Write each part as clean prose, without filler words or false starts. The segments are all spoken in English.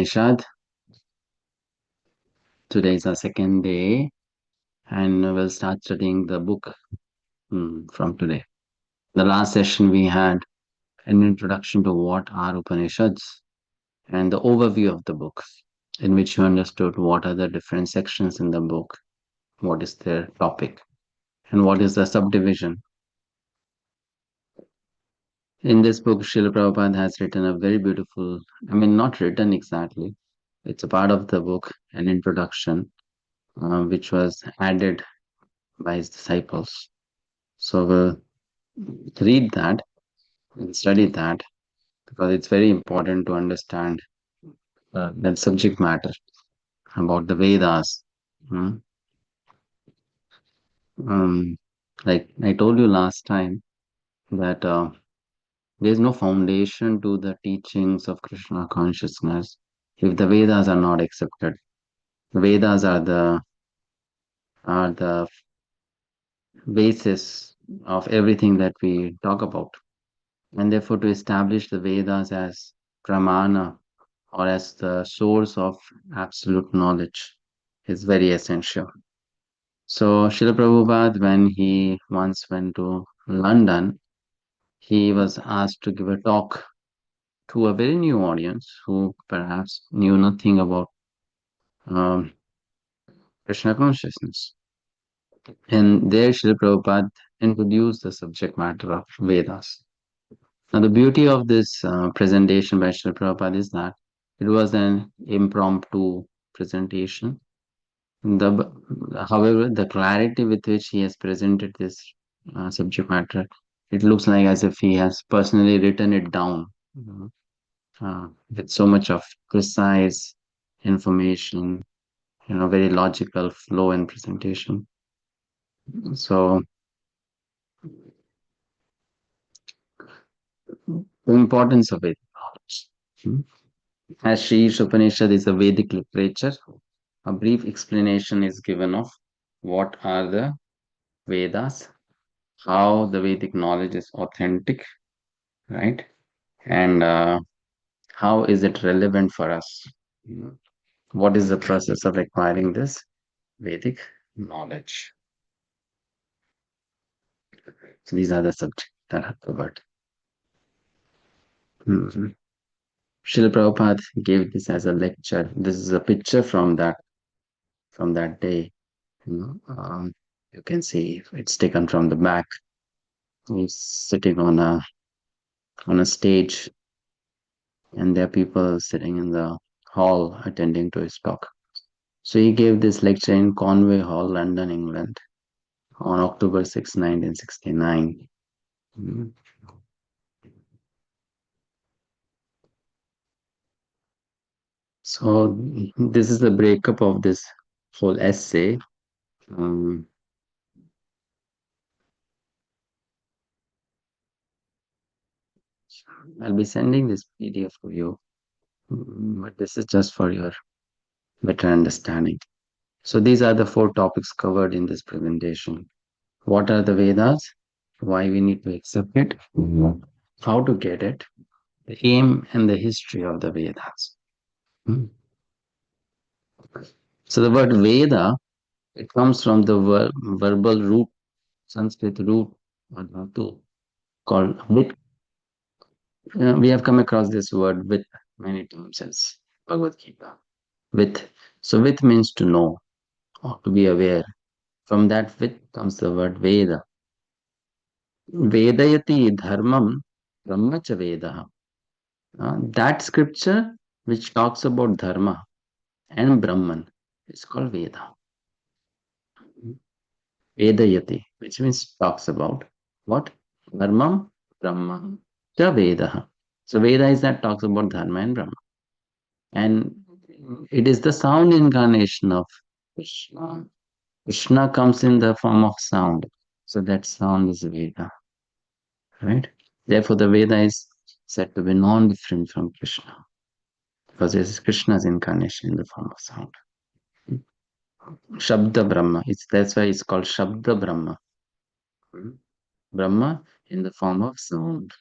Ishopanishad. Today is our second day, and we'll start studying the book from today. The last session we had an introduction to what are Upanishads and the overview of the book, in which you understood what are the different sections in the book, what is their topic, and what is the subdivision. In this book, Srila Prabhupada has written a very beautiful, not written exactly, it's a part of the book, an introduction, which was added by his disciples. So we'll read that and study that because it's very important to understand that subject matter about the Vedas. Mm. Like I told you last time that there's no foundation to the teachings of Krishna consciousness if the Vedas are not accepted. The Vedas are the basis of everything that we talk about. And therefore, to establish the Vedas as pramana or as the source of absolute knowledge is very essential. So, Srila Prabhupada, when he once went to London, he was asked to give a talk to a very new audience who perhaps knew nothing about um, Krishna consciousness. And there, Srila Prabhupada introduced the subject matter of Vedas. Now, the beauty of this presentation by Srila Prabhupada is that it was an impromptu presentation. However, the clarity with which he has presented this subject matter, it looks like as if he has personally written it down, with so much of precise information, very logical flow and presentation. So, the importance of it. As Sri Ishopanishad is a Vedic literature, a brief explanation is given of what are the Vedas, how the Vedic knowledge is authentic, right? And how is it relevant for us? What is the process of acquiring this Vedic knowledge? So these are the subjects that are covered. Mhm. Srila Prabhupada gave this as a lecture. This is a picture from that day. You you can see it's taken from the back. He's sitting on a stage, and there are people sitting in the hall attending to his talk. So he gave this lecture in Conway Hall, London, England, on October 6, 1969. Mm. So this is the breakup of this whole essay. Um, I'll be sending this PDF for you, but this is just for your better understanding. So these are the four topics covered in this presentation. What are the Vedas? Why we need to accept it? How to get it? The aim and the history of the Vedas. Hmm. So the word Veda, it comes from the verbal root, Sanskrit root or dhatu called vit. We have come across this word with many times since Bhagavad-gita. With. So with means to know or to be aware. From that with comes the word Veda. Vedayati dharmam brahmacha Vedaha. That scripture which talks about dharma and Brahman is called Veda. Vedayati, which means talks about what? Dharmam, Brahma, cha Vedaha. So Veda is that talks about dharma and Brahma. And it is the sound incarnation of Krishna. Krishna comes in the form of sound. So that sound is Veda. Right? Therefore, the Veda is said to be non-different from Krishna. Because this is Krishna's incarnation in the form of sound. Shabda Brahma. That's why it's called Shabda Brahma. Brahma in the form of sound.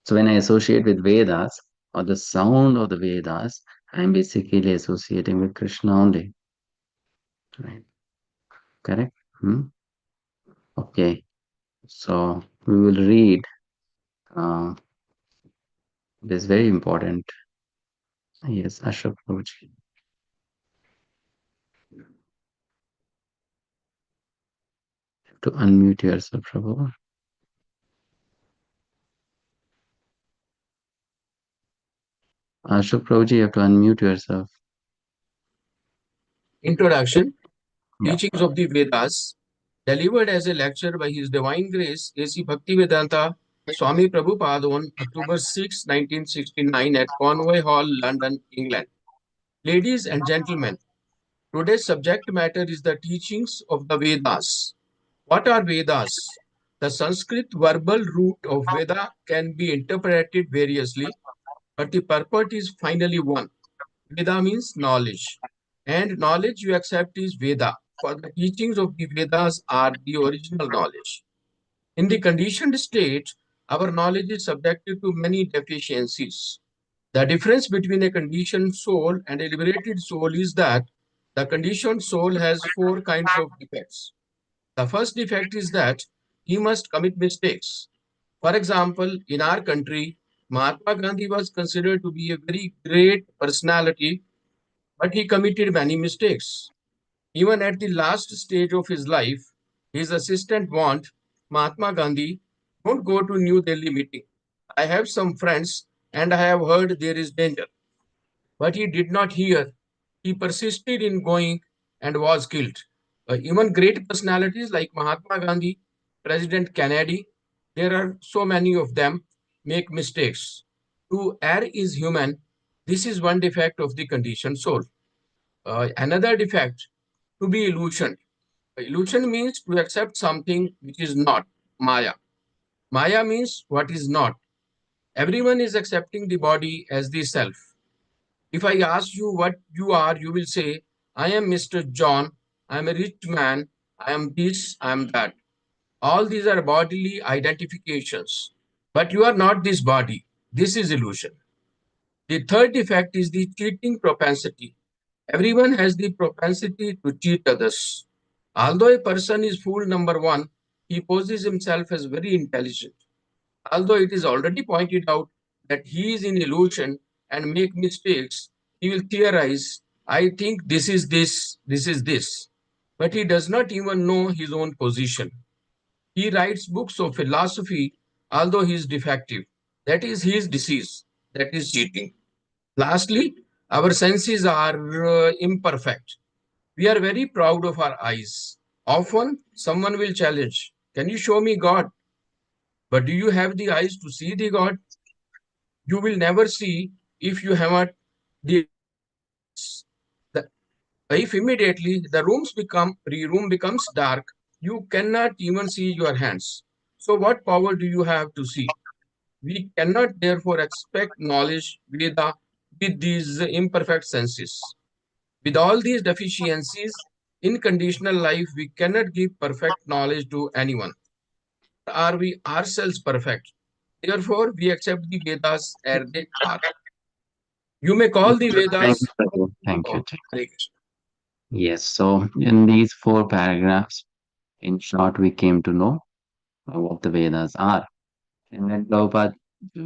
So when I associate with Vedas, or the sound of the Vedas, I'm basically associating with Krishna only. Right? Correct? Hmm? Okay. So we will read this very important. Yes, Ashok Prabhuji. To unmute yourself, Prabhu. Ashok Prabhuji, you have to unmute yourself. Introduction, Yeah. Teachings of the Vedas, delivered as a lecture by His Divine Grace A.C. Bhaktivedanta Swami Prabhupada on October 6, 1969 at Conway Hall, London, England. Ladies and gentlemen, today's subject matter is the teachings of the Vedas. What are Vedas? The Sanskrit verbal root of Veda can be interpreted variously, but the purport is finally one. Veda means knowledge, and knowledge you accept is Veda. For the teachings of the Vedas are the original knowledge. In the conditioned state, our knowledge is subjected to many deficiencies. The difference between a conditioned soul and a liberated soul is that the conditioned soul has four kinds of defects. The first defect is that he must commit mistakes. For example, in our country, Mahatma Gandhi was considered to be a very great personality, but he committed many mistakes. Even at the last stage of his life, his assistant warned Mahatma Gandhi, don't go to New Delhi meeting. I have some friends and I have heard there is danger. But he did not hear. He persisted in going and was killed. Even great personalities like Mahatma Gandhi, President Kennedy, there are so many of them, make mistakes. To err is human. This is one defect of the conditioned soul. Another defect, to be illusioned. Illusion means to accept something which is not, Maya. Maya means what is not. Everyone is accepting the body as the self. If I ask you what you are, you will say, I am Mr. John, I am a rich man, I am this, I am that. All these are bodily identifications. But you are not this body. This is illusion. The third defect is the cheating propensity. Everyone has the propensity to cheat others. Although a person is fool number one, he poses himself as very intelligent. Although it is already pointed out that he is in illusion and make mistakes, he will theorize, I think this is this. But he does not even know his own position. He writes books of philosophy, although he is defective. That is his disease. That is cheating. Lastly, our senses are imperfect. We are very proud of our eyes. Often, someone will challenge, can you show me God? But do you have the eyes to see the God? You will never see if you have the the- if immediately the room becomes dark, you cannot even see your hands. So what power do you have to see? We cannot therefore expect knowledge with these imperfect senses. With all these deficiencies, in conditional life, we cannot give perfect knowledge to anyone. Are we ourselves perfect? Therefore, we accept the Vedas as they are. You may call the Thank you, Vedas. Prabhu. Thank you. Oh, Hare Krishna. Yes, so in these four paragraphs, in short, we came to know what the Vedas are. And then Prabhupada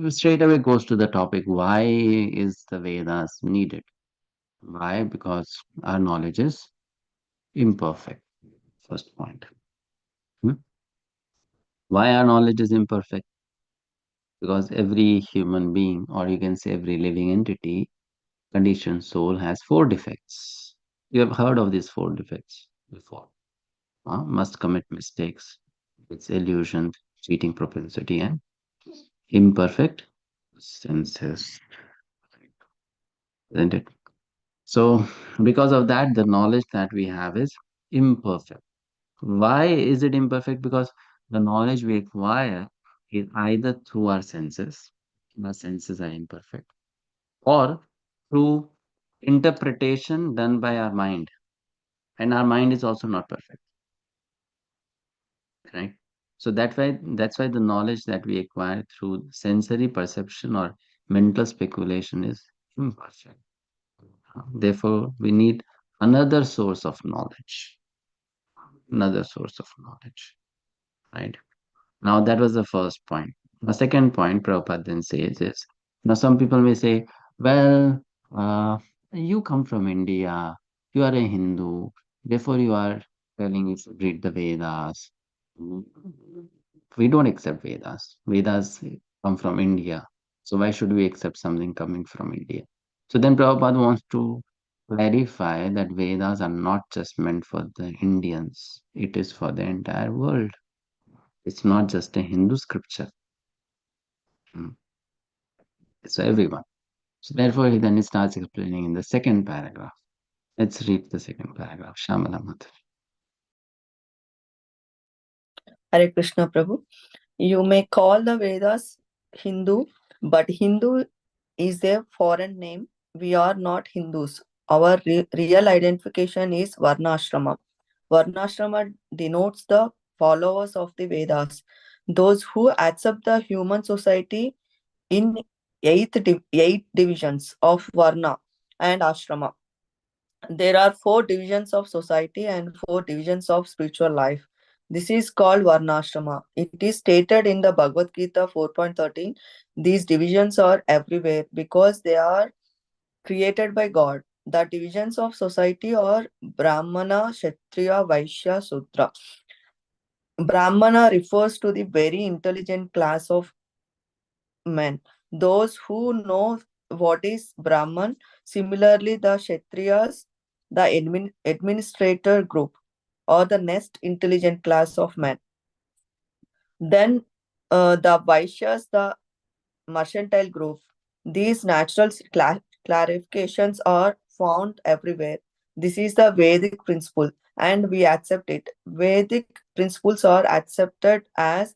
straight away goes to the topic, why is the Vedas needed? Why? Because our knowledge is imperfect. First point. Hmm? Why our knowledge is imperfect? Because every human being, or you can say every living entity, conditioned soul has four defects. You have heard of these four defects before. Must commit mistakes. It's illusion, cheating propensity, and imperfect senses. Isn't it? So, because of that, the knowledge that we have is imperfect. Why is it imperfect? Because the knowledge we acquire is either through our senses are imperfect, or through interpretation done by our mind. And our mind is also not perfect, right? So that's why the knowledge that we acquire through sensory perception or Mental speculation is imperfect. Therefore, we need another source of knowledge, another source of knowledge, right? Now, that was the first point. The second point Prabhupada then says is, now some people may say, well, uh, you come from India, you are a Hindu, therefore you are telling you should read the Vedas. Mm, we don't accept Vedas. Vedas come from India. So why should we accept something coming from India? So then Prabhupada wants to clarify that Vedas are not just meant for the Indians, it is for the entire world. It's not just a Hindu scripture. Mm, it's for everyone. So therefore, he starts explaining in the second paragraph. Let's read the second paragraph. Shamala Mata. Hare Krishna Prabhu. You may call the Vedas Hindu, but Hindu is a foreign name. We are not Hindus. Our real identification is Varnashrama. Varnashrama denotes the followers of the Vedas, those who accept the human society in eight divisions of Varna and Ashrama. There are four divisions of society and four divisions of spiritual life. This is called Varnashrama. It is stated in the Bhagavad Gita 4.13. These divisions are everywhere because they are created by God. The divisions of society are Brahmana, Kshatriya, Vaishya, Sudra. Brahmana refers to the very intelligent class of men, those who know what is Brahman. Similarly, the Kshatriyas, the administrator group, or the next intelligent class of men. Then the Vaishyas, the mercantile group. These natural clarifications are found everywhere. This is the Vedic principle, and we accept it. Vedic principles are accepted as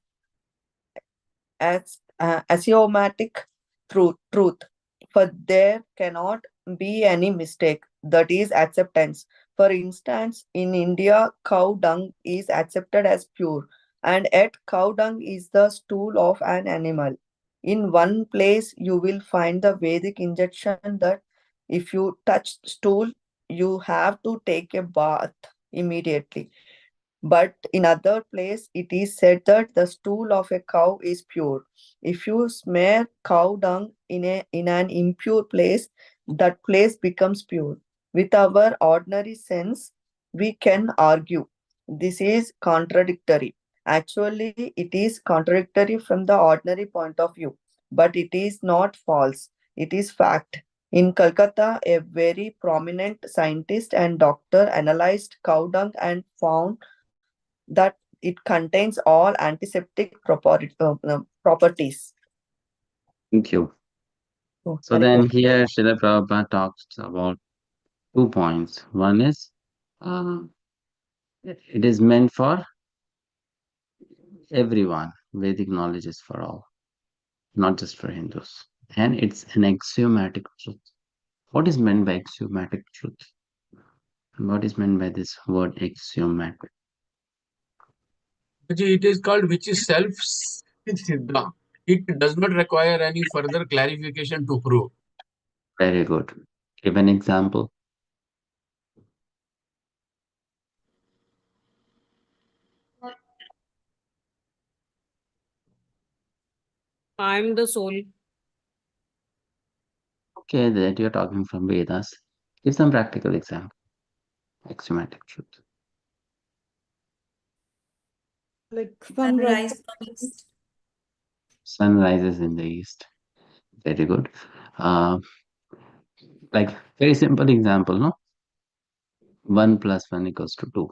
axiomatic truth, for there cannot be any mistake. That is acceptance. For instance, in India, cow dung is accepted as pure, and yet cow dung is the stool of an animal. In one place, you will find the Vedic injunction that if you touch stool, you have to take a bath immediately. But in other place, it is said that the stool of a cow is pure. If you smear cow dung in an impure place, that place becomes pure. With our ordinary sense, we can argue this is contradictory. Actually, it is contradictory from the ordinary point of view, but it is not false. It is fact. In Calcutta, a very prominent scientist and doctor analyzed cow dung and found that it contains all antiseptic properties. Thank you. Oh, So Hare then Krishna. here Srila Prabhupada talks about 2 points. One is uh, it is meant for everyone. Vedic knowledge is for all, not just for Hindus. And it's an axiomatic truth. What is meant by axiomatic truth? What is meant by this word axiomatic? It is called which is self-siddha. It does not require any further clarification to prove. Very good. Give an example. I'm the soul. Okay, that you're talking from Vedas. Give some practical example. Axiomatic truth. Like Sunrise sunrise. from east. Sun rises in the east. Very good. Uh, like very simple example, no? 1 + 1 = 2.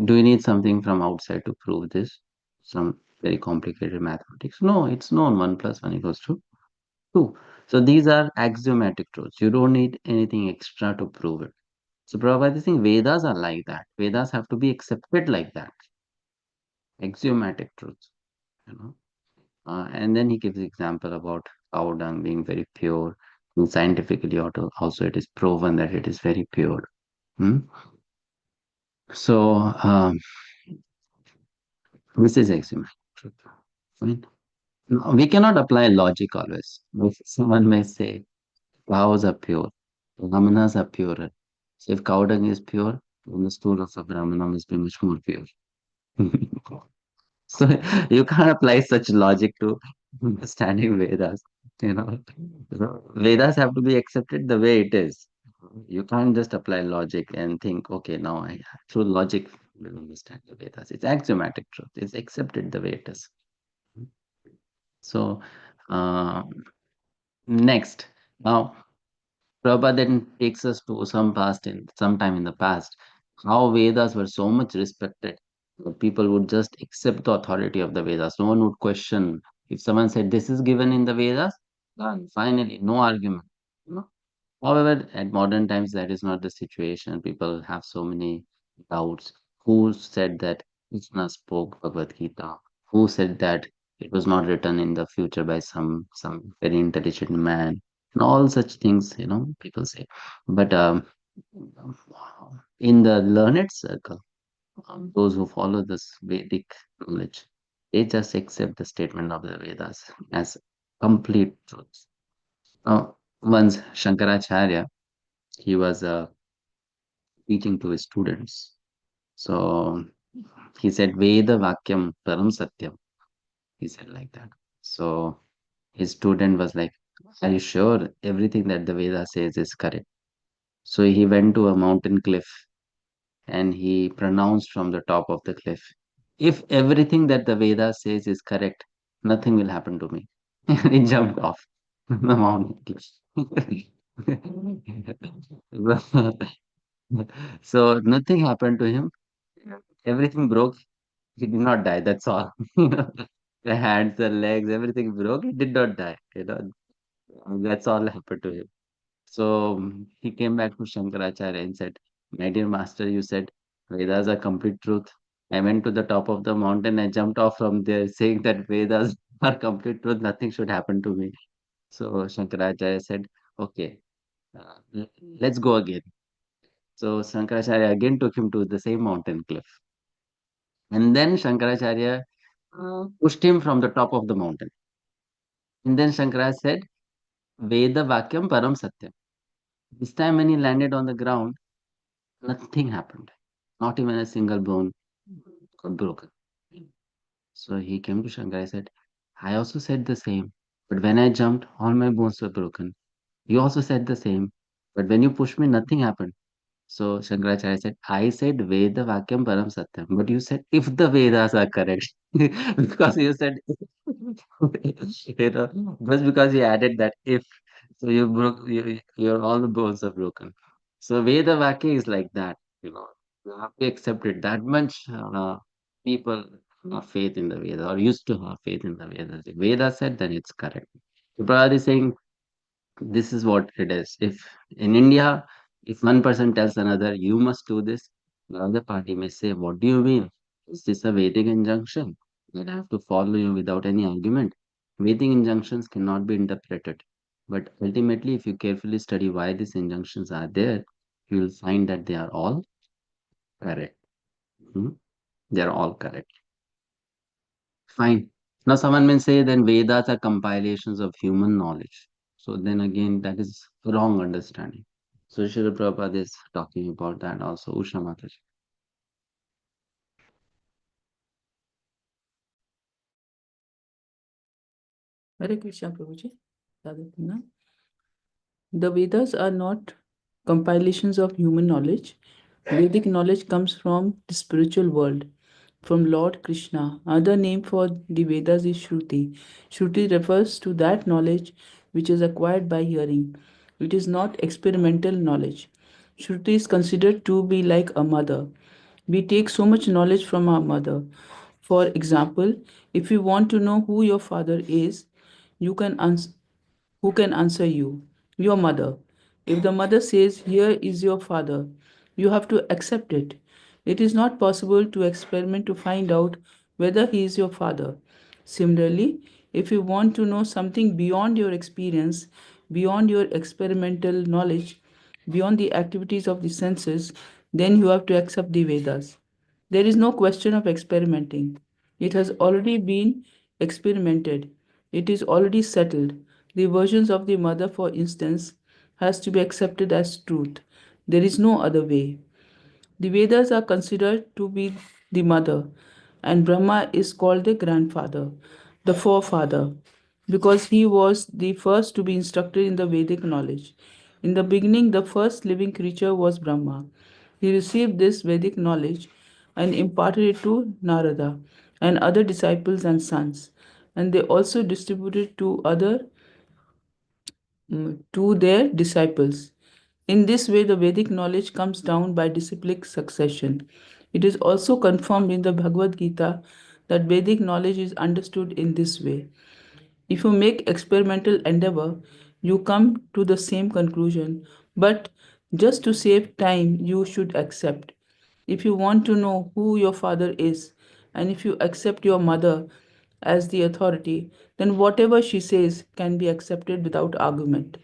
Do you need something from outside to prove this? Some very complicated mathematics? No, it's known 1 + 1 = 2. So these are axiomatic truths. You don't need anything extra to prove it. So Prabhupada is saying Vedas are like that. Vedas have to be accepted like that. Axiomatic truths, you know. And then he gives example about cow dung being very pure. And scientifically also it is proven that it is very pure. Hmm? So this is axiomatic truth. Fine. No, we cannot apply logic always. If someone may say cows are pure, brahmanas are purer. So if cow dung is pure, then the stool of a brahmana must be much more pure. So you can't apply such logic to understanding Vedas. You know, so Vedas have to be accepted the way it is. You can't just apply logic and think, okay, now I through logic will understand the Vedas. It's axiomatic truth. It's accepted the way it is. So uh, next, now Prabhupada then takes us to some time in the past, how Vedas were so much respected. People would just accept the authority of the Vedas. No one would question. If someone said this is given in the Vedas, done. Finally, no argument. You know? However, at modern times, that is not the situation. People have so many doubts. Who said that Krishna spoke Bhagavad Gita? Who said that it was not written in the future by some very intelligent man? And all such things, people say. But in the learned circle, those who follow this Vedic knowledge, they just accept the statement of the Vedas as complete truth. Once Shankaracharya, he was teaching to his students. So he said, Veda Vakyam Param Satyam. He said like that. So his student was like, are you sure everything that the Veda says is correct? So he went to a mountain cliff and he pronounced from the top of the cliff, if everything that the Veda says is correct, nothing will happen to me. And he jumped off the mountain cliff. So nothing happened to him. Everything broke. He did not die. That's all. The hands, the legs, everything broke. He did not die. That's all happened to him. So he came back to Shankaracharya and said, my dear master, you said Vedas are complete truth. I went to the top of the mountain. I jumped off from there saying that Vedas are complete truth. Nothing should happen to me. So Shankaracharya said, okay, let's go again. So Shankaracharya again took him to the same mountain cliff. And then Shankaracharya pushed him from the top of the mountain. And then Shankaracharya said, Veda Vakyam Param Satyam. This time when he landed on the ground, nothing happened. Not even a single bone got broken. So he came to Shankara and said, I also said the same. But when I jumped, all my bones were broken. You also said the same. But when you pushed me, nothing happened. So Shankaracharya said, I said Veda Vakyam Param Satyam, but you said if the Vedas are correct. Because you said, just because you added that if, so your all the bones are broken. So Veda Vakya is like that, you have to accept it. That much people have faith in the Vedas or used to have faith in the Vedas. If Veda said, then it's correct. So Prabhupada is saying, this is what it is. If in India, if one person tells another, you must do this, the other party may say, what do you mean? Is this a Vedic injunction? That I have to follow you without any argument. Vedic injunctions cannot be interpreted. But ultimately, if you carefully study why these injunctions are there, you will find that they are all correct. Hmm? They are all correct. Fine. Now, someone may say then Vedas are compilations of human knowledge. So then again, that is wrong understanding. So Srila Prabhupada is talking about that also. Usha Mataji. Hare Krishna, Prabhuji. Sadhana. The Vedas are not compilations of human knowledge. Vedic knowledge comes from the spiritual world, from Lord Krishna. Other name for the Vedas is Shruti. Shruti refers to that knowledge which is acquired by hearing. It is not experimental knowledge. Shruti is considered to be like a mother. We take so much knowledge from our mother. For example, if you want to know who your father is, you can answer who can answer you? Your mother. If the mother says, here is your father, you have to accept it. It is not possible to experiment to find out whether he is your father. Similarly, if you want to know something beyond your experience, beyond your experimental knowledge, beyond the activities of the senses, then you have to accept the Vedas. There is no question of experimenting. It has already been experimented. It is already settled. The versions of the mother, for instance, has to be accepted as truth. There is no other way. The Vedas are considered to be the mother, and Brahma is called the grandfather, the forefather, because he was the first to be instructed in the Vedic knowledge. In the beginning, the first living creature was Brahma. He received this Vedic knowledge and imparted it to Narada and other disciples and sons, and they also distributed to their disciples. In this way, the Vedic knowledge comes down by disciplic succession. It is also confirmed in the Bhagavad Gita that Vedic knowledge is understood in this way. If you make experimental endeavor, you come to the same conclusion, but just to save time, you should accept. If you want to know who your father is, and if you accept your mother as the authority, then whatever she says can be accepted without argument.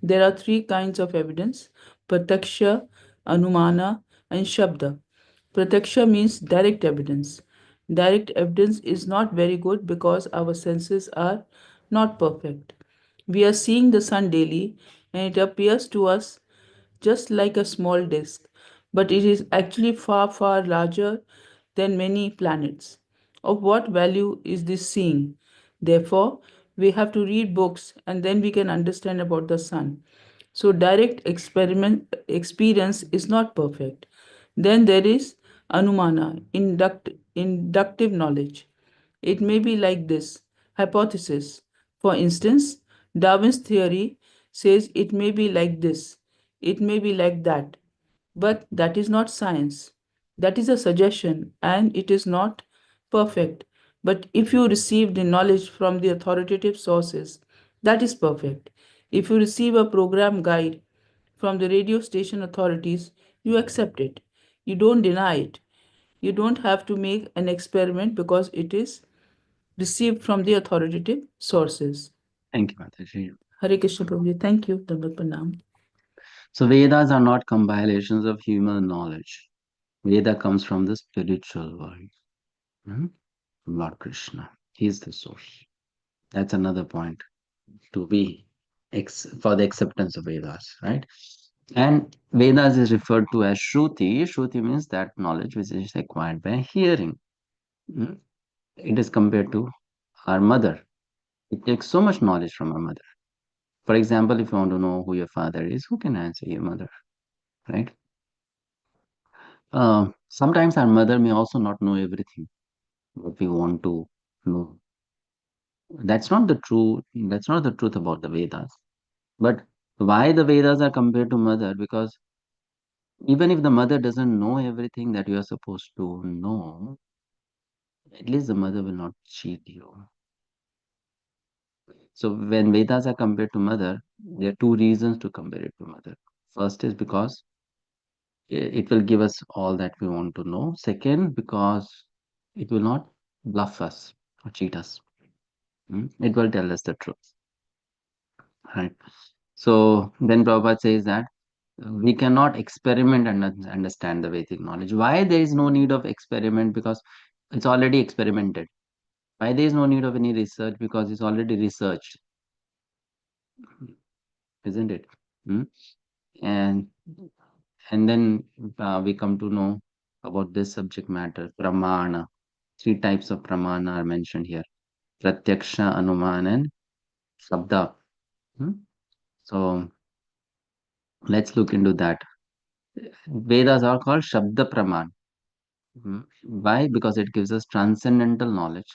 There are three kinds of evidence: prataksha, anumana, and shabda. Prataksha means direct evidence. Direct evidence is not very good because our senses are not perfect. We are seeing the sun daily and it appears to us just like a small disk, but it is actually far, far larger than many planets. Of what value is this seeing? Therefore, we have to read books and then we can understand about the sun. So direct experiment experience is not perfect. Then there is anumana, inductive knowledge. It may be like this: hypothesis. For instance, Darwin's theory says it may be like this, it may be like that. But that is not science. That is a suggestion and it is not perfect. But if you receive the knowledge from the authoritative sources, that is perfect. If you receive a program guide from the radio station authorities, you accept it. You don't deny it. You don't have to make an experiment because it is received from the authoritative sources. Thank you, Mataji. Hare Krishna Prabhuji. Thank you. Dandavat Pranam. So Vedas are not compilations of human knowledge. Veda comes from the spiritual world. Hmm? Lord Krishna. He is the source. That's another point to be for the acceptance of Vedas, right? And Vedas is referred to as Shruti. Shruti means that knowledge which is acquired by hearing. Hmm? It is compared to our mother. It takes so much knowledge from our mother. For example, if you want to know who your father is, who can answer? Your mother, right? Sometimes our mother may also not know everything what we want to know. That's not the truth about the Vedas. But why the Vedas are compared to mother? Because even if the mother doesn't know everything that you are supposed to know, at least the mother will not cheat you. So when Vedas are compared to mother, there are two reasons to compare it to mother. First is because it will give us all that we want to know. Second, because it will not bluff us or cheat us. It will tell us the truth. Right. So then Prabhupada says that we cannot experiment and understand the Vedic knowledge. Why there is no need of experiment? Because it's already experimented. Why there is no need of any research? Because it's already researched, isn't it? Hmm? And and then we come to know about this subject matter, pramana. Three types of pramana are mentioned here: pratyaksha, anuman, and shabda. Hmm? So let's look into that. Vedas are called shabda praman. Why? Because it gives us transcendental knowledge,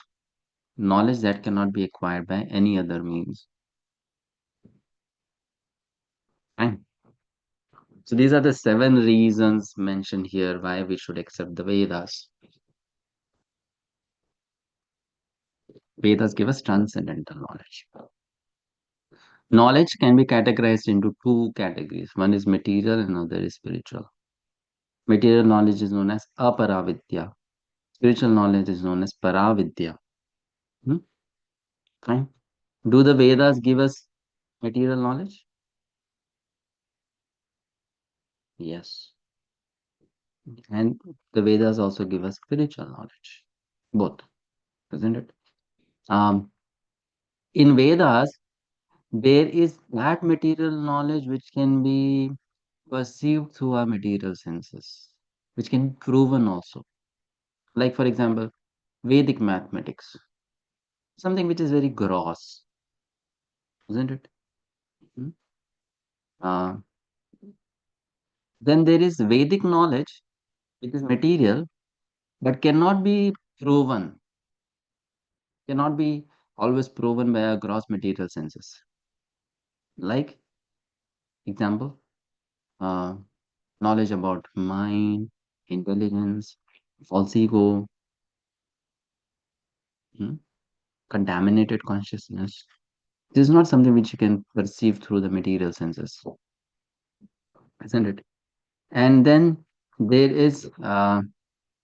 knowledge that cannot be acquired by any other means. Fine. So these are the 7 reasons mentioned here why we should accept the Vedas. Vedas give us transcendental knowledge. Knowledge can be categorized into 2 categories. One is material and another is spiritual. Material knowledge is known as aparavidya. Spiritual knowledge is known as paravidya. Hmm? Fine. Do the Vedas give us material knowledge? Yes. And the Vedas also give us spiritual knowledge. Both, isn't it? Um, in Vedas, there is that material knowledge which can be perceived through our material senses, which can be proven also. Like, for example, Vedic mathematics, something which is very gross, isn't it? Hmm? Uh, then there is Vedic knowledge, which is material, but cannot be proven, cannot be always proven by our gross material senses. Like, example, uh, knowledge about mind, intelligence, false ego, hmm, contaminated consciousness. This is not something which you can perceive through the material senses, isn't it? And then there is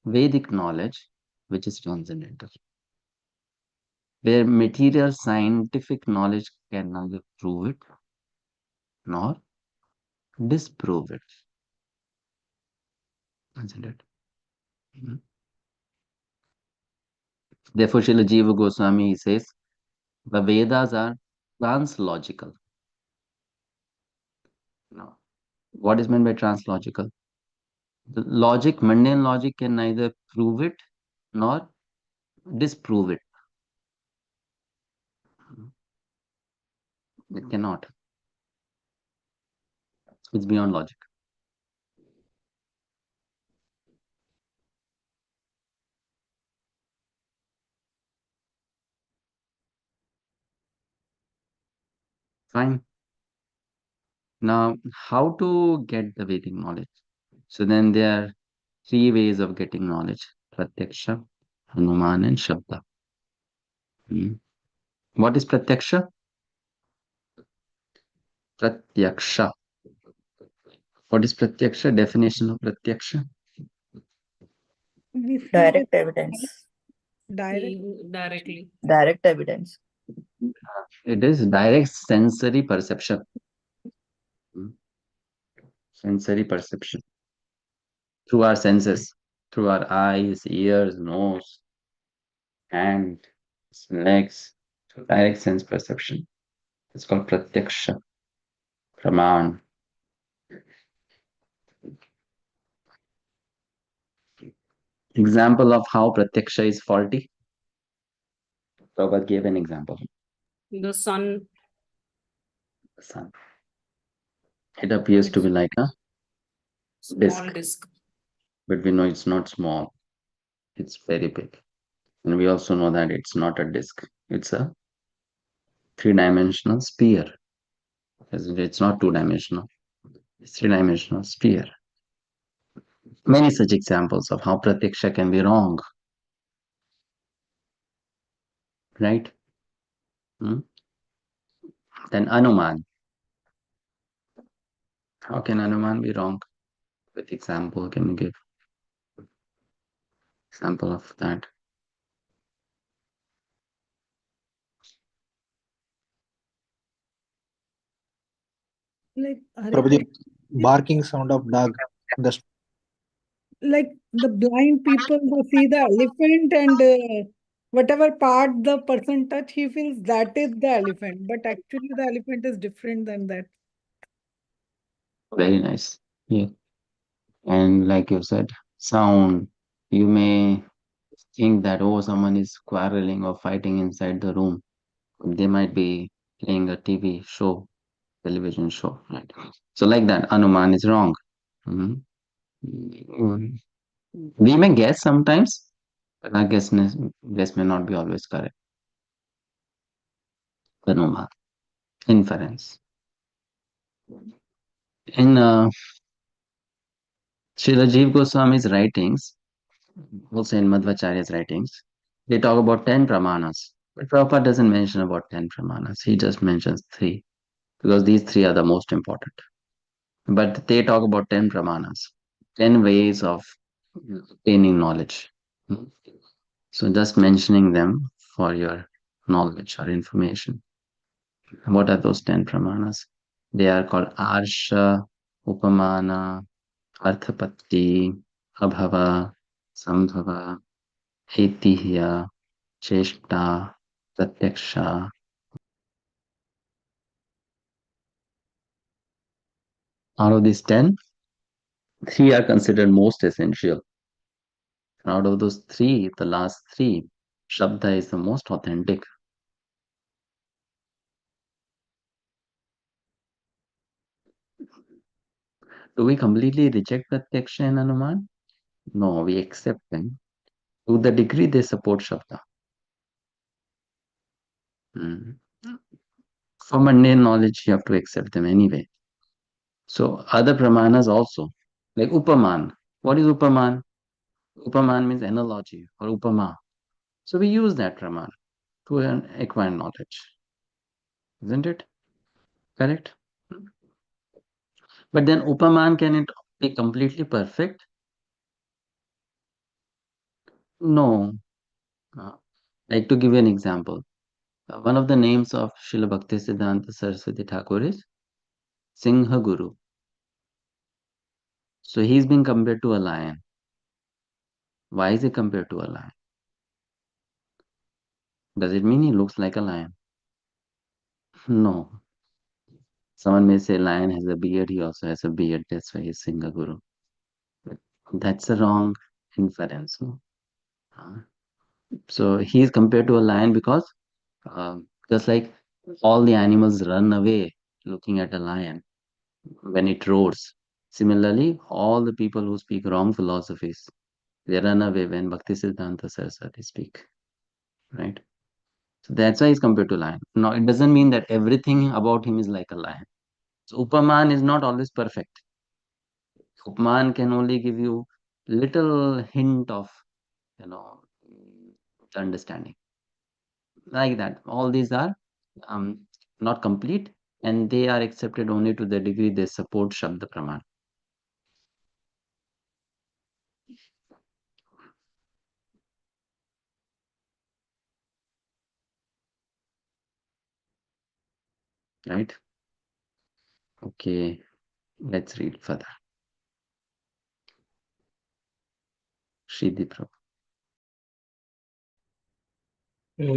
Vedic knowledge, which is transcendental, where material scientific knowledge can neither prove it nor disprove it, isn't it? Mhm. Therefore, Srila Jiva Goswami says the Vedas are translogical. Now, what is meant by translogical? The logic, mundane logic, can neither prove it nor disprove it. It cannot. It's beyond logic. Fine. Now, how to get the Vedic knowledge? So then there are three ways of getting knowledge: Pratyaksha, Hanuman, and Shabda. Hmm. What is Pratyaksha? Pratyaksha. What is Pratyaksha? Definition of Pratyaksha? We see Direct the evidence. direct. Mm, Directly. Direct evidence. It is direct sensory perception. Hmm. Sensory perception through our senses, through our eyes, ears, nose, hand, legs, through direct sense perception. It's called Pratyaksha, Praman. Example of how Pratyaksha is faulty. Prabhupada gave an example. The sun, The sun. It appears to be like a small disk, disc. but we know it's not small. It's very big. And we also know that it's not a disk. It's a three-dimensional sphere. It's not two-dimensional. It's three-dimensional sphere. Many such examples of how Pratyaksha can be wrong. Right? Hmm? Then Anuman. How can Anuman be wrong? With example, can you give example of that? Like Prabhuji, barking sound of dog. The like the blind people who see the elephant and whatever part the person touch, he feels that is the elephant. But actually, the elephant is different than that. Very nice. Yeah. And like you said, sound. You may think that, oh, someone is quarreling or fighting inside the room. They might be playing a TV show, television show, right? So like that, Anuman is wrong. Mhm. Mm. We may guess sometimes, but our guess may not be always correct. Anuman, inference. In Srila Jiva Goswami's writings, also in Madhvacharya's writings, they talk about 10 pramanas. But Prabhupada doesn't mention about 10 pramanas. He just mentions three, because these three are the most important. But they talk about 10 pramanas, 10 ways of attaining knowledge. Hmm. So just mentioning them for your knowledge or information. What are those 10 pramanas? They are called Arsha, Upamana, Arthapatti, Abhava, Sambhava, Aitihya, Cheshta, Pratyaksha, Out of these 10, 3 are considered most essential. And out of those 3, the last 3, Shabda is the most authentic. Do we completely reject Pratyaksha and Anuman? No, we accept them to the degree they support Shabda. For mundane knowledge, you have to accept them anyway. So other pramanas also, like Upaman. What is Upaman? Upaman means analogy or Upama. So we use that pramana to acquire knowledge. Isn't it? Correct? But then Upaman, can it be completely perfect? No. Like, to give you an example, one of the names of Srila Bhaktisiddhanta Saraswati Thakur is Singha Guru. So he's been compared to a lion. Why is he compared to a lion? Does it mean he looks like a lion? No. Someone may say lion has a beard, he also has a beard, that's why he's Singha Guru. But that's a wrong inference. No? So he's compared to a lion because just like all the animals run away looking at a lion when it roars. Similarly, all the people who speak wrong philosophies, they run away when Bhaktisiddhanta Saraswati speak. Right? So that's why he's compared to lion. No, it doesn't mean that everything about him is like a lion. So Upaman is not always perfect. Upaman can only give you little hint of, you know, understanding. Like that. All these are not complete, and they are accepted only to the degree they support Shabda Praman. Right? Okay, let's read further. Sridhi Prabhu.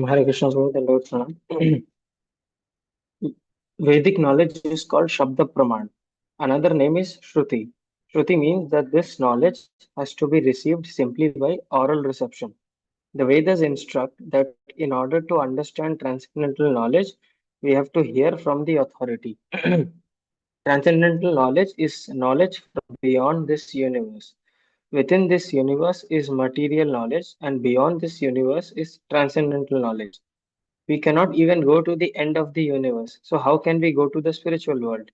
Hare Krishna, Guru, the Lord Pranam. Vedic knowledge is called Shabda Praman. Another name is Shruti. Shruti means that this knowledge has to be received simply by oral reception. The Vedas instruct that in order to understand transcendental knowledge, we have to hear from the authority. Transcendental knowledge is knowledge from beyond this universe. Within this universe is material knowledge, and beyond this universe is transcendental knowledge. We cannot even go to the end of the universe. So, how can we go to the spiritual world?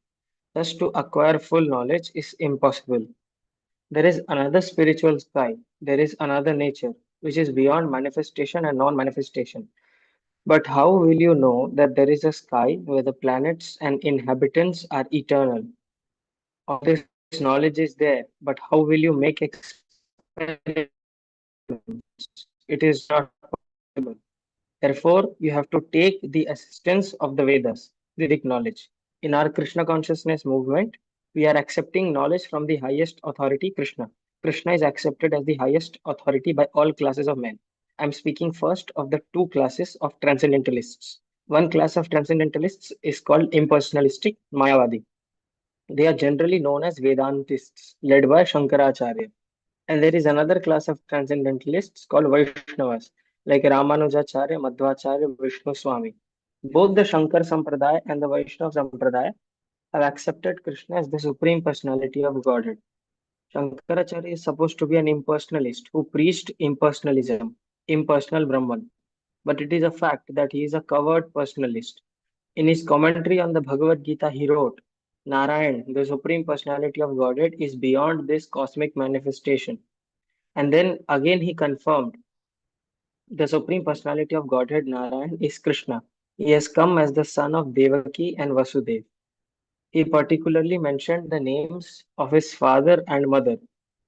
Thus, to acquire full knowledge is impossible. There is another spiritual sky, there is another nature, which is beyond manifestation and non manifestation. But how will you know that there is a sky where the planets and inhabitants are eternal? All this knowledge is there, but how will you make experiments? It is not possible. Therefore, you have to take the assistance of the Vedas, the Vedic knowledge. In our Krishna consciousness movement, we are accepting knowledge from the highest authority, Krishna. Krishna is accepted as the highest authority by all classes of men. I am speaking first of the two classes of transcendentalists. One class of transcendentalists is called impersonalistic Mayavadi. They are generally known as Vedantists, led by Shankaracharya. And there is another class of transcendentalists called Vaishnavas, like Ramanujacharya, Madhvacharya, Vishnu Swami. Both the Shankar Sampradaya and the Vaishnava Sampradaya have accepted Krishna as the Supreme Personality of Godhead. Shankaracharya is supposed to be an impersonalist who preached impersonalism, impersonal Brahman. But it is a fact that he is a covert personalist. In his commentary on the Bhagavad Gita, he wrote, Narayan, the Supreme Personality of Godhead, is beyond this cosmic manifestation. And then again he confirmed, the Supreme Personality of Godhead, Narayan, is Krishna. He has come as the son of Devaki and Vasudev. He particularly mentioned the names of his father and mother.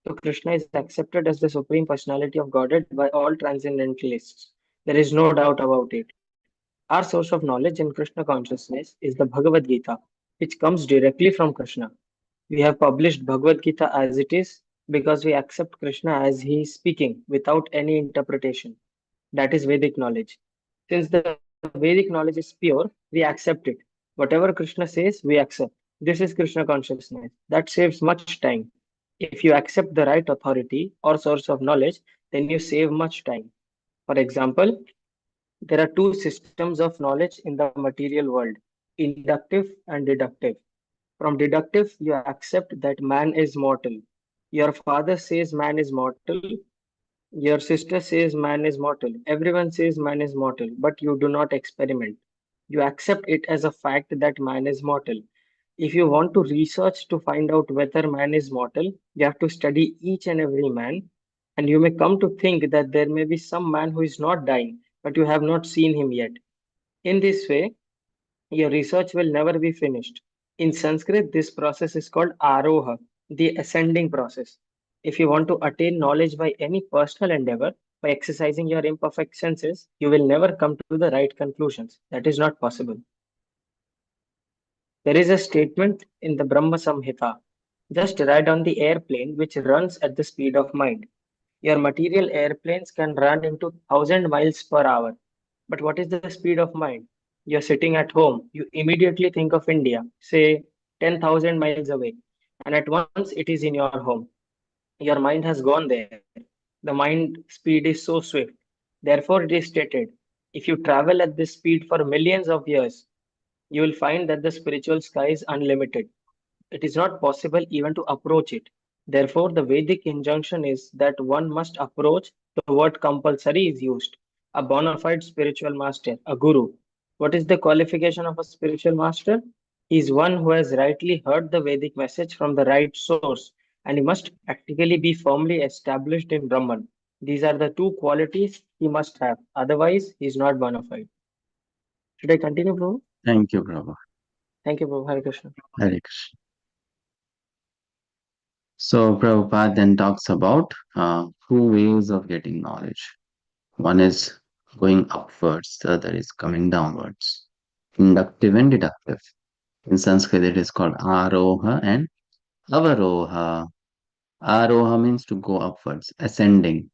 So Krishna is accepted as the Supreme Personality of Godhead by all transcendentalists. There is no doubt about it. Our source of knowledge in Krishna consciousness is the Bhagavad Gita, which comes directly from Krishna. We have published Bhagavad Gita as it is because we accept Krishna as he is speaking without any interpretation. That is Vedic knowledge. Since the Vedic knowledge is pure, we accept it. Whatever Krishna says, we accept. This is Krishna consciousness. That saves much time. If you accept the right authority or source of knowledge, then you save much time. For example, there are two systems of knowledge in the material world, inductive and deductive. From deductive, you accept that man is mortal. Your father says man is mortal. Your sister says man is mortal. Everyone says man is mortal, but you do not experiment. You accept it as a fact that man is mortal. If you want to research to find out whether man is mortal, you have to study each and every man, and you may come to think that there may be some man who is not dying, but you have not seen him yet. In this way, your research will never be finished. In Sanskrit, this process is called aroha, the ascending process. If you want to attain knowledge by any personal endeavor, by exercising your imperfect senses, you will never come to the right conclusions. That is not possible. There is a statement in the Brahma Samhita: just ride on the airplane which runs at the speed of mind. Your material airplanes can run into 1,000 miles per hour. But what is the speed of mind? You're sitting at home, you immediately think of India, say 10,000 miles away, and at once it is in your home. Your mind has gone there. The mind speed is so swift. Therefore, it is stated, if you travel at this speed for millions of years, you will find that the spiritual sky is unlimited. It is not possible even to approach it. Therefore, the Vedic injunction is that one must approach. The word compulsory is used. A bona fide spiritual master, a guru. What is the qualification of a spiritual master? He is one who has rightly heard the Vedic message from the right source, and he must practically be firmly established in Brahman. These are the two qualities he must have. Otherwise, he is not bona fide. Should I continue, Prabhu? Thank you, Prabhu. Thank you, Prabhu. Hare Krishna. Hare Krishna. So Prabhupada then talks about two ways of getting knowledge. One is going upwards, the other is coming downwards. Inductive and deductive. In Sanskrit, it is called aroha and avaroha. Aroha means to go upwards, ascending.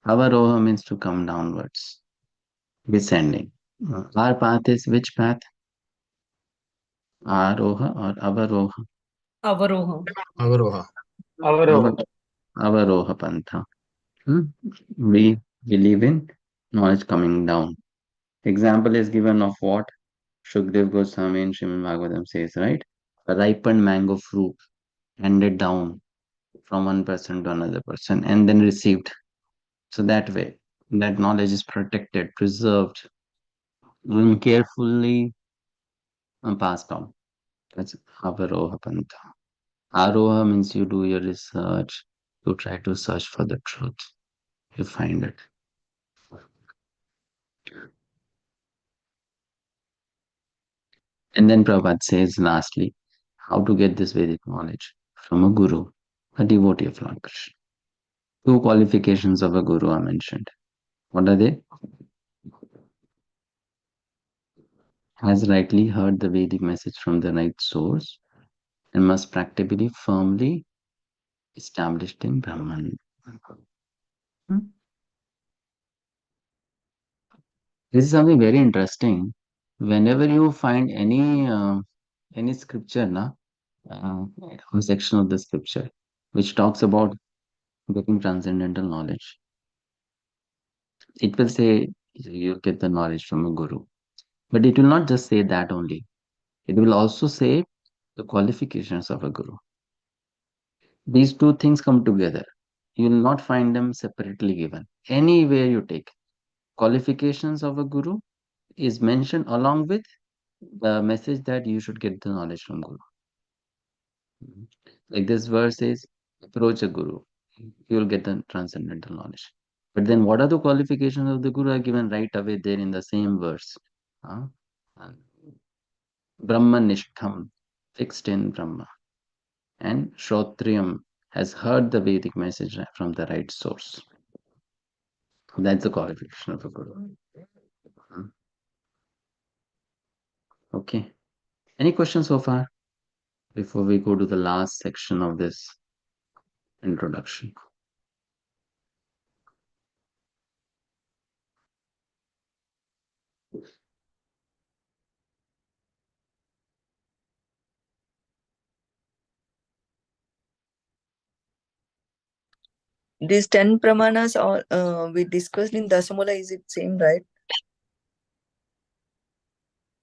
Avaroha means to come downwards, descending. Our path is which path? Aroha or avaroha? Avaroha. Avaroha. Avaroha. Avaroha pantha. We believe in knowledge coming down. Example is given of what Shukdev Goswami in Srimad Bhagavatam says, right? A ripened mango fruit handed down from one person to another person and then received. So that way, that knowledge is protected, preserved, and carefully passed on. That's Avaroha Pantha. Aroha means you do your research, you try to search for the truth, you find it. And then Prabhupada says lastly, how to get this Vedic knowledge from a guru, a devotee of Lord Krishna. Two qualifications of a guru are mentioned. What are they? Has rightly heard the Vedic message from the right source and must practically firmly established in Brahman. Hmm? This is something very interesting. Whenever you find any scripture, or section of the scripture which talks about getting transcendental knowledge, it will say you get the knowledge from a guru. But it will not just say that only. It will also say the qualifications of a guru. These two things come together. You will not find them separately given. Anywhere you take, qualifications of a guru is mentioned along with the message that you should get the knowledge from guru. Like this verse says, approach a guru, you will get the transcendental knowledge. But then what are the qualifications of the guru are given right away there in the same verse. Uh, Brahmanishtham, fixed in Brahma. And Shrotriyam has heard the Vedic message from the right source. That's the qualification of a guru. Okay. Any questions so far before we go to the last section of this introduction? These 10 pramanas are we discussed in Dasamula, is it same, right?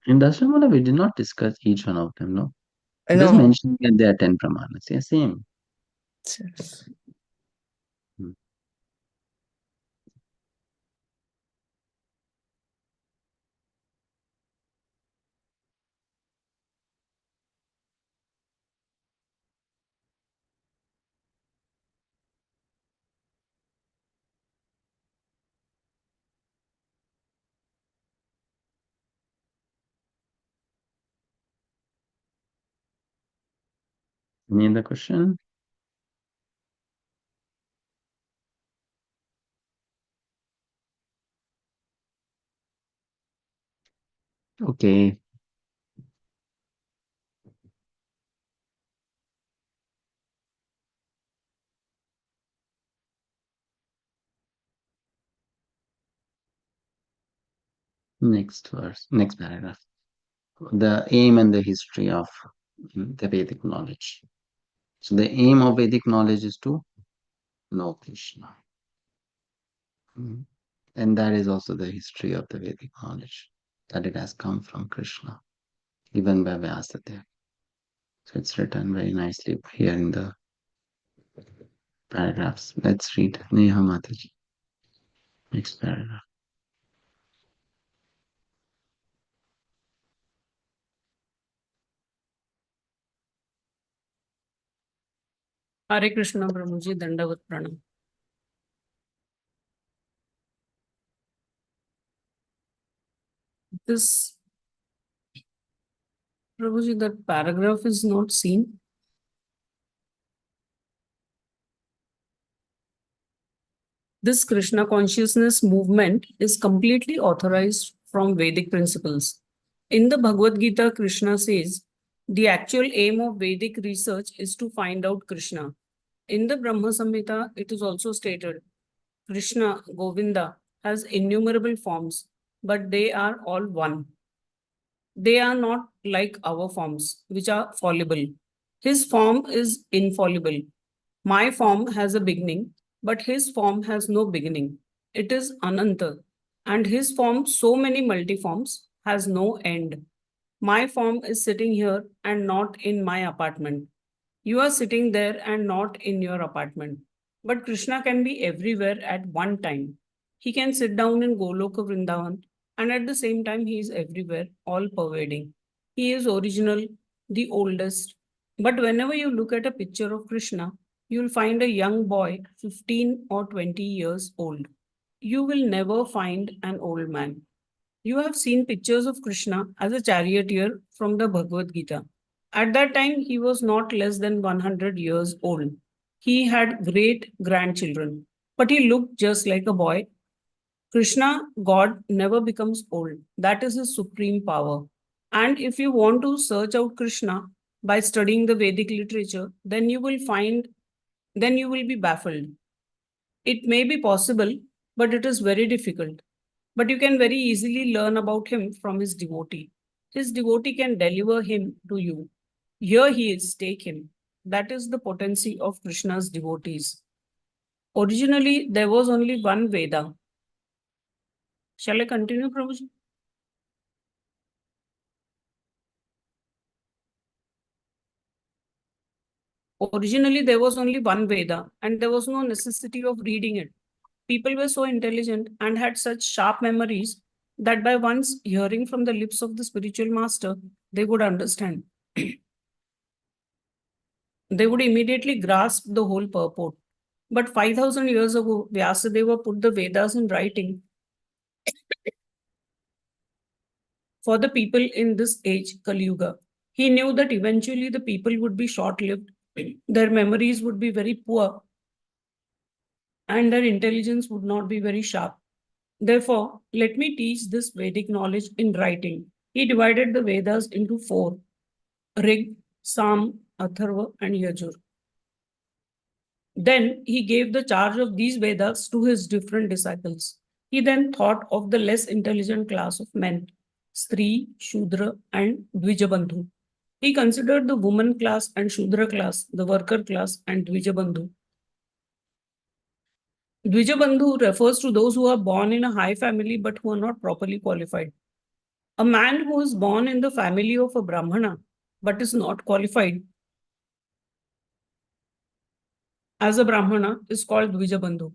In Dashamala, we did not discuss each one of them, no? I Just know. mentioning that there are 10 pramanas. Yeah, same. Hmm. Any other question? Okay. Next verse, next paragraph. The aim and the history of the Vedic knowledge. So the aim of Vedic knowledge is to know Krishna. And that is also the history of the Vedic knowledge, that it has come from Krishna, even by Vyasadeva. So it's written very nicely here in the paragraphs. Let's read Neha Mataji. Next paragraph. Hare Krishna Prabhuji, Dandavat Pranam. This, Prabhuji, that paragraph is not seen. This Krishna consciousness movement is completely authorized from Vedic principles. In the Bhagavad Gita, Krishna says, the actual aim of Vedic research is to find out Krishna. In the Brahma Samhita, it is also stated, Krishna, Govinda, has innumerable forms, but they are all one. They are not like our forms, which are fallible. His form is infallible. My form has a beginning, but his form has no beginning. It is Ananta, and his form, so many multiforms, has no end. My form is sitting here and not in my apartment. You are sitting there and not in your apartment. But Krishna can be everywhere at one time. He can sit down in Goloka Vrindavan, and at the same time, he is everywhere, all pervading. He is original, the oldest. But whenever you look at a picture of Krishna, you'll find a young boy, 15 or 20 years old. You will never find an old man. You have seen pictures of Krishna as a charioteer from the Bhagavad Gita. At that time, he was not less than 100 years old. He had great grandchildren, but he looked just like a boy. Krishna, God, never becomes old. That is his supreme power. And if you want to search out Krishna by studying the Vedic literature, then you will be baffled. It may be possible, but it is very difficult. But you can very easily learn about him from his devotee. His devotee can deliver him to you. Here he is, take him. That is the potency of Krishna's devotees. Originally, there was only one Veda. Shall I continue, Prabhuji? Originally, there was only one Veda, and there was no necessity of reading it. People were so intelligent and had such sharp memories that by once hearing from the lips of the spiritual master, they would understand. They would immediately grasp the whole purport. But 5,000 years ago, Vyasadeva put the Vedas in writing for the people in this age, Kali Yuga. He knew that eventually the people would be short lived, their memories would be very poor, and their intelligence would not be very sharp. Therefore, let me teach this Vedic knowledge in writing. He divided the Vedas into four: Rig, Sam, Atharva, and Yajur. Then he gave the charge of these Vedas to his different disciples. He then thought of the less intelligent class of men, Stri, Shudra, and Dvijabandhu. He considered the woman class and Shudra class, the worker class, and Dvijabandhu Dvijabandhu refers to those who are born in a high family but who are not properly qualified. A man who is born in the family of a Brahmana but is not qualified as a Brahmana is called Dvijabandhu.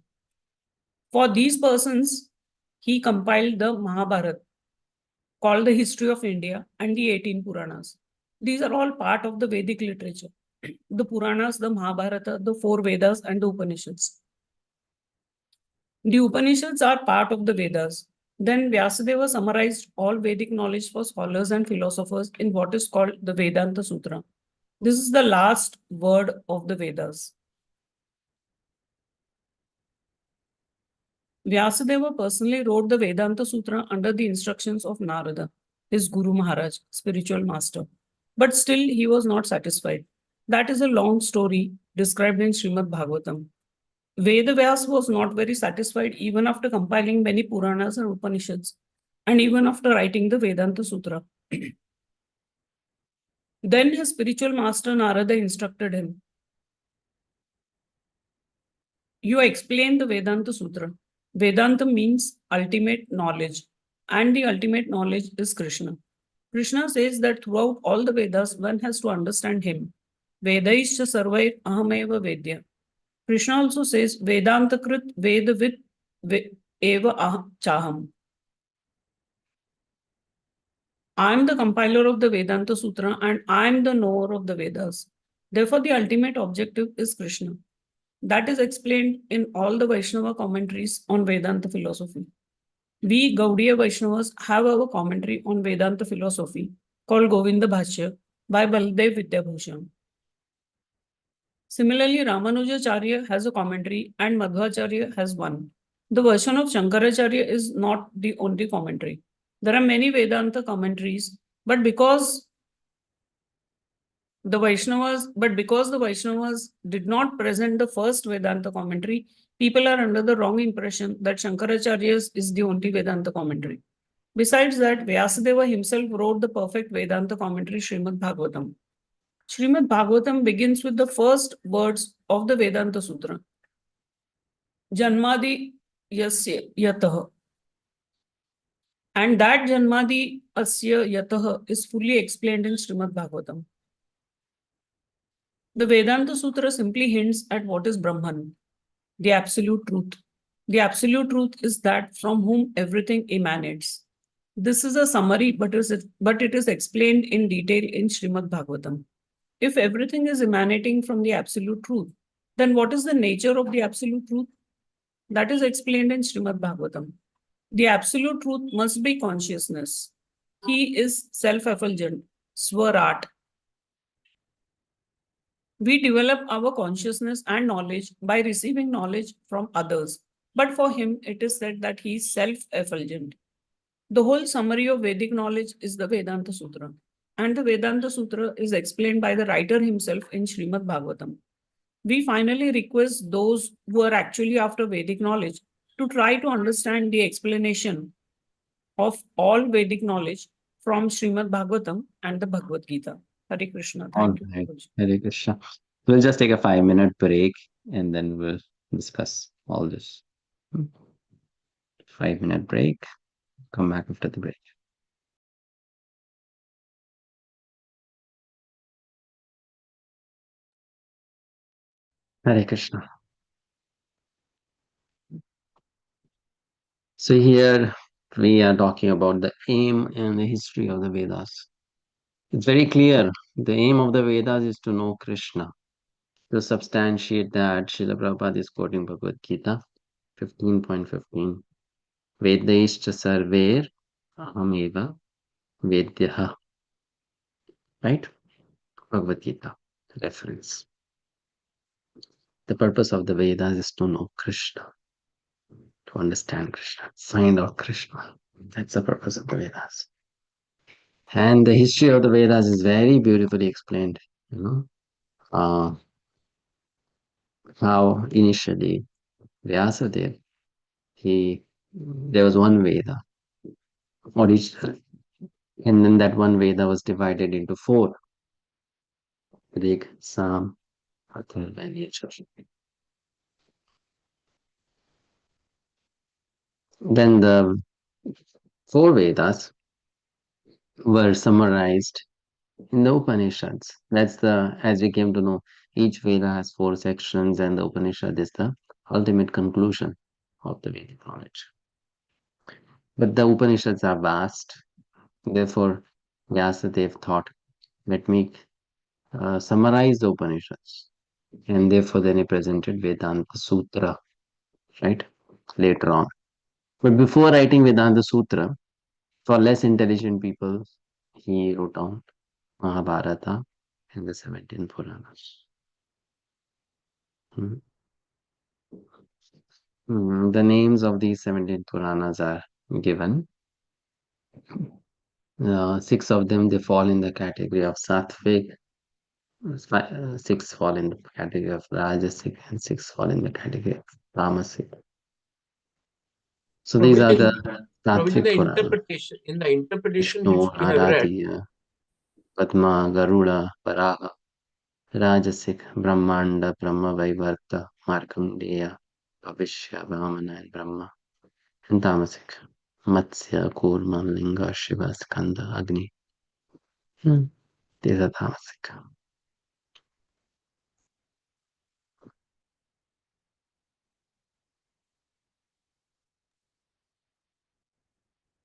For these persons, he compiled the Mahabharata, called the History of India, and the 18 Puranas. These are all part of the Vedic literature. The Puranas, the Mahabharata, the 4 Vedas, and the Upanishads. The Upanishads are part of the Vedas. Then Vyasadeva summarized all Vedic knowledge for scholars and philosophers in what is called the Vedanta Sutra. This is the last word of the Vedas. Vyasadeva personally wrote the Vedanta Sutra under the instructions of Narada, his Guru Maharaj, spiritual master. But still, he was not satisfied. That is a long story described in Srimad Bhagavatam. Vedavyas was not very satisfied even after compiling many Puranas and Upanishads, and even after writing the Vedanta Sutra. Then his spiritual master Narada instructed him, "You explain the Vedanta Sutra. Vedanta means ultimate knowledge, and the ultimate knowledge is Krishna. Krishna says that throughout all the Vedas, one has to understand him. Vedaischa sarvair ahameva vedya." Krishna also says, Vedanta krit vedavid eva chaham. I am the compiler of the Vedanta Sutra and I am the knower of the Vedas. Therefore, the ultimate objective is Krishna. That is explained in all the Vaishnava commentaries on Vedanta philosophy. We Gaudiya Vaishnavas have our commentary on Vedanta philosophy called Govinda Bhashya by Baldev Vidyabhushan. Similarly, Ramanujacharya has a commentary and Madhvacharya has one. The version of Shankaracharya is not the only commentary. There are many Vedanta commentaries, but because the Vaishnavas did not present the first Vedanta commentary, people are under the wrong impression that Shankaracharya's is the only Vedanta commentary. Besides that, Vyasadeva himself wrote the perfect Vedanta commentary, Srimad Bhagavatam. Srimad Bhagavatam begins with the first words of the Vedanta Sutra. Janmadi yasya yatah. And that Janmadi asya yatah is fully explained in Srimad Bhagavatam. The Vedanta Sutra simply hints at what is Brahman, the absolute truth. The absolute truth is that from whom everything emanates. This is a summary, but it is explained in detail in Srimad Bhagavatam. If everything is emanating from the absolute truth, then what is the nature of the absolute truth? That is explained in Srimad Bhagavatam. The absolute truth must be consciousness. He is self-effulgent, swarat. We develop our consciousness and knowledge by receiving knowledge from others. But for him, it is said that he is self-effulgent. The whole summary of Vedic knowledge is the Vedanta Sutra. And the Vedanta Sutra is explained by the writer himself in Srimad Bhagavatam. We finally request those who are actually after Vedic knowledge to try to understand the explanation of all Vedic knowledge from Srimad Bhagavatam and the Bhagavad Gita. Hare Krishna. All Thank you. right. Hare Krishna. We'll just take a 5-minute break and then we'll discuss all this. 5-minute break. Come back after the break. Hare Krishna. So here we are talking about the aim and the history of the Vedas. It's very clear. The aim of the Vedas is to know Krishna. To substantiate that, Srila Prabhupada is quoting Bhagavad Gita 15.15. Vedaischa sarver ahameva vedyaha. Right? Bhagavad Gita reference. The purpose of the Vedas is to know Krishna, to understand Krishna, find out Krishna. That's the purpose of the Vedas. And the history of the Vedas is very beautifully explained. How initially Vyasadeva, there was one Veda, original, and then that one Veda was divided into 4: Rig, Sam, Atharva, and Yajur. Then the four Vedas were summarized in the Upanishads. That's the, as we came to know, each Veda has four sections, and the Upanishad is the ultimate conclusion of the Vedic knowledge. But the Upanishads are vast. Therefore, Vyasadeva thought, let me summarize the Upanishads. And therefore, then he presented Vedanta Sutra, right? Later on. But before writing Vedanta Sutra, for less intelligent people, he wrote down Mahabharata and the 17 Puranas. Hmm. The names of these 17 Puranas are given. 6 of them, they fall in the category of Sattvic, 6 fall in the category of Rajasic, and 6 fall in the category of Tamasic. So these are the Prabhuji, Sattvic Puranas. in the interpretation Vishnu, which we have read, Naradiya, Padma, Garuda, Varaha, Rajasic, Brahmanda, Brahma Vaivarta, Markandeya, Bhavishya, Vamana, and Brahma. And Tamasic, Matsya, Kurma, Linga, Shiva, Skanda, Agni. These are Tamasic.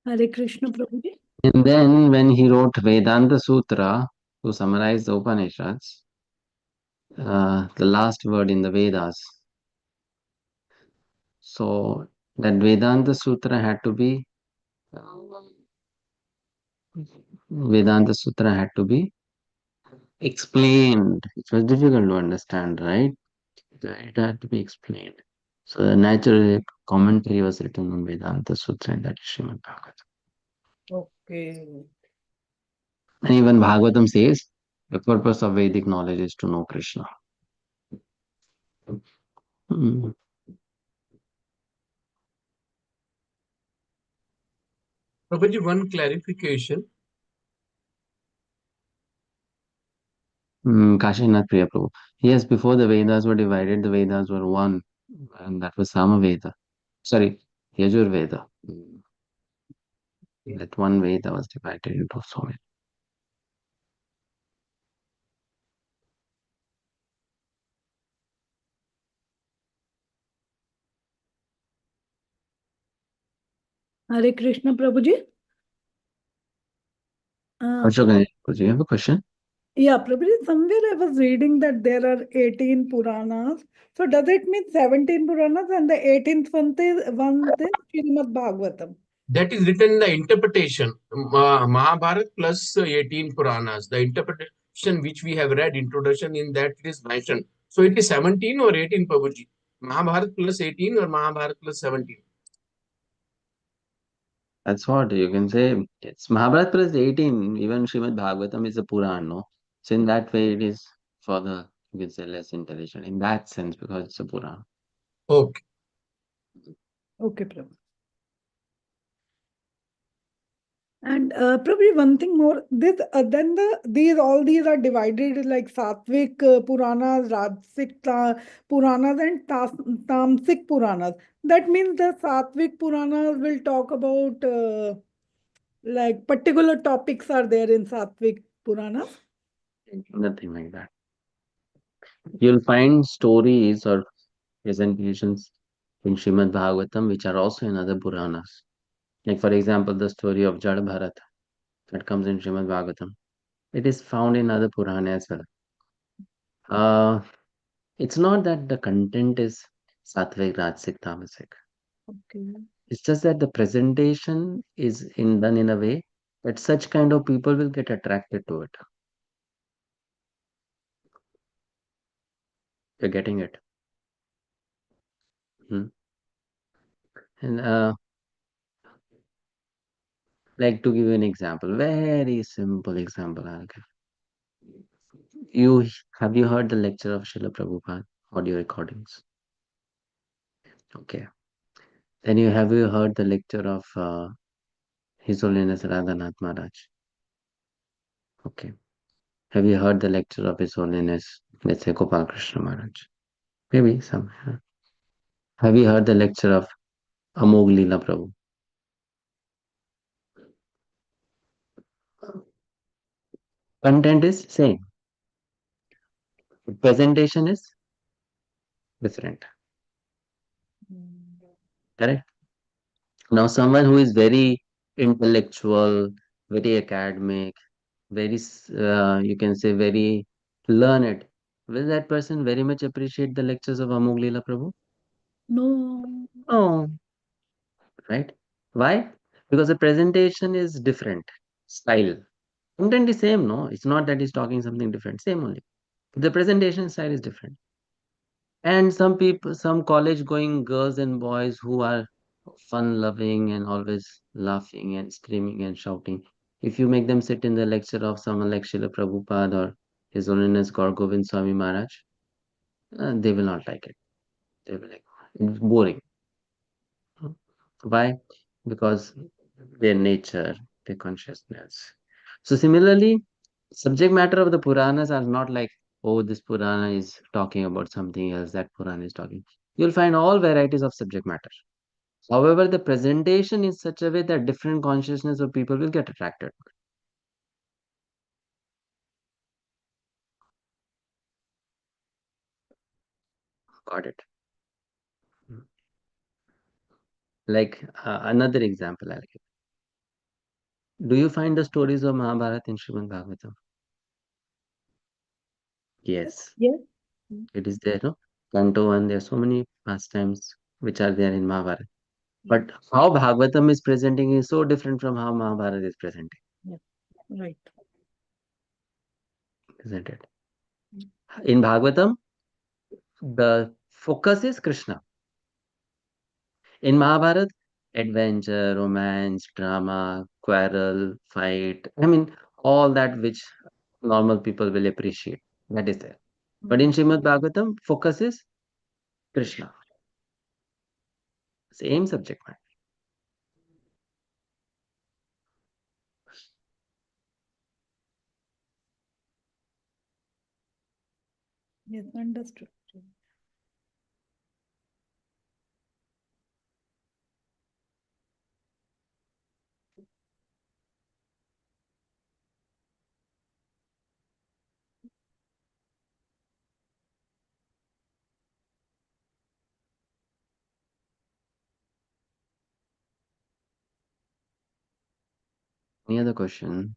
Hare Krishna, Prabhuji. And then when he wrote Vedanta Sutra to summarize the Upanishads, the last word in the Vedas. So that Vedanta Sutra had to be explained. It was difficult to understand, right? It had to be explained. So the natural commentary was written on Vedanta Sutra, and that is Srimad Bhagavatam. Okay. And even Bhagavatam says the purpose of Vedic knowledge is to know Krishna. Prabhuji, one clarification. Kashinath Priya Prabhu. Yes, before the Vedas were divided, the Vedas were one, and that was Samaveda. Sorry, Yajurveda. That one Veda was divided into so many. Hare Krishna, Prabhuji. Ashok, do you have a question? Yeah, Prabhuji, somewhere I was reading that there are 18 Puranas. So does it mean 17 Puranas and the 18th one is Srimad Bhagavatam? That is written in the interpretation. Mahabharata plus 18 Puranas. The interpretation which we have read, introduction in that it is mentioned. So it is 17 or 18, Prabhuji? Mahabharata plus 18 or Mahabharata plus 17? That's what you can say. It's Mahabharata plus 18. Even Srimad Bhagavatam is a Puran, no? So in that way, it is for the, you can say, less intelligent in that sense because it's a Puran. Okay. Okay, Prabhu. And probably one thing more, this then all these are divided like Sattvic Puranas, Rajasic Puranas, and Tamasic Puranas. That means the Sattvic Puranas will talk about like particular topics are there in Sattvic Puranas. Nothing like that. You'll find stories or presentations in Srimad Bhagavatam which are also in other Puranas. Like, for example, the story of Jad Bharat that comes in Srimad Bhagavatam. It is found in other Purana as well. It's not that the content is Sattvic, Rajasic, Tamasic. Okay. It's just that the presentation is done in a way that such kind of people will get attracted to it. You're getting it. And like, to give you an example, very simple example I'll give. Have you heard the lecture of Srila Prabhupada audio recordings? Okay. Then have you heard the lecture of His Holiness Radhanath Maharaj? Okay. Have you heard the lecture of His Holiness, let's say, Gopal Krishna Maharaj? Maybe some. Have you heard the lecture of Amog Leela Prabhu. Content is same. Presentation is different. Correct? Now, someone who is very intellectual, very academic, very, you can say, very learned, will that person very much appreciate the lectures of Amog Leela Prabhu? No. No, right? Why? Because the presentation is different. Style. Content is same, no? It's not that he's talking something different. Same only. The presentation style is different. And some people, some college going girls and boys who are fun loving and always laughing and screaming and shouting, if you make them sit in the lecture of someone like Srila Prabhupada or His Holiness Gaur Govind Swami Maharaj, they will not like it. They will like, it's boring. Why? Because their nature, their consciousness. So similarly, subject matter of the Puranas are not like, oh, this Purana is talking about something else, that Purana is talking. You'll find all varieties of subject matter. However, the presentation is such a way that different consciousness of people will get attracted. Got it. Like another example I'll give. Do you find the stories of Mahabharata in Srimad Bhagavatam? Yes, Yes. it is there, no? Canto 1, there are so many pastimes which are there in Mahabharata. But how Bhagavatam is presenting is so different from how Mahabharata is presenting, Right. isn't it? In Bhagavatam, the focus is Krishna. In Mahabharata, adventure, romance, drama, quarrel, fight. I mean, all that which normal people will appreciate. That is there. But in Srimad Bhagavatam, focus is Krishna. Same subject matter. Yes, understood. Any other question?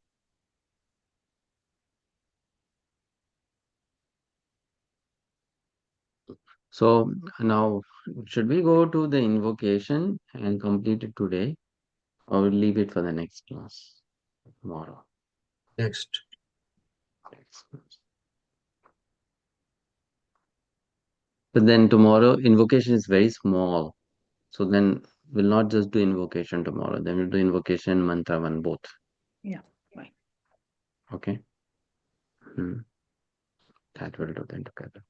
So now, should we go to the invocation and complete it today, or we'll leave it for the next class tomorrow? Next. But then tomorrow, invocation is very small. So then we'll not just do invocation tomorrow. Then we'll do invocation, mantra one, both. Yeah, fine. Okay. That will do then together.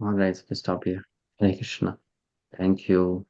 All right, so we stop here. Hare Krishna. Thank you.